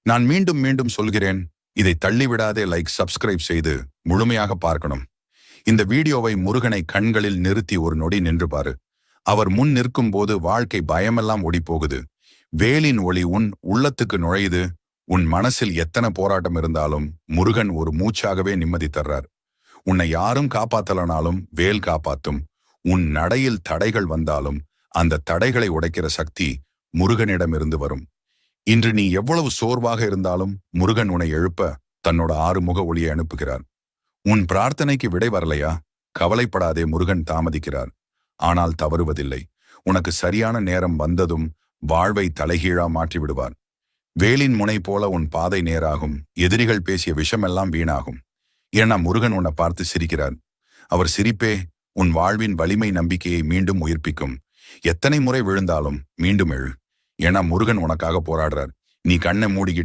நான் மீண்டும் மீண்டும் சொல்கிறேன், இதை தள்ளிவிடாதே. லைக், சப்ஸ்கிரைப் செய்து முழுமையாக பார்க்கணும். இந்த வீடியோவை முருகனை கண்களில் நிறுத்தி ஒரு நொடி நின்று பாரு. அவர் முன் நிற்கும் போது வாழ்க்கை பயமெல்லாம் ஓடிப்போகுது. வேலின் ஒளி உன் உள்ளத்துக்கு நுழையுது. உன் மனசில் எத்தனை போராட்டம் இருந்தாலும் முருகன் ஒரு மூச்சாகவே நிம்மதி தர்றார். உன்னை யாரும் காப்பாத்தலனாலும் வேல் காப்பாத்தும். உன் நடையில் தடைகள் வந்தாலும் அந்த தடைகளை உடைக்கிற சக்தி முருகனிடமிருந்து வரும். இன்று நீ எவ்வளவு சோர்வாக இருந்தாலும் முருகன் உன்னை எழுப்ப தன்னோட 6 முக ஒளியை அனுப்புகிறார். உன் பிரார்த்தனைக்கு விடை வரலையா? கவலைப்படாதே, முருகன் தாமதிக்கிறார். ஆனால் தவறுவதில்லை. உனக்கு சரியான நேரம் வந்ததும் வாழ்வை தலைகீழா மாற்றி விடுவார். வேலின் முனை போல உன் பாதை நேராகும். எதிரிகள் பேசிய விஷமெல்லாம் வீணாகும். ஏன்னா முருகன் உன்னை பார்த்து சிரிக்கிறார். அவர் சிரிப்பே உன் வாழ்வின் வலிமை நம்பிக்கையை மீண்டும் உயிர்ப்பிக்கும். எத்தனை முறை விழுந்தாலும் மீண்டும் எழு. ஏன்னா முருகன் உனக்காக போராடுறார். நீ கண்ணை மூடிக்கிட்டு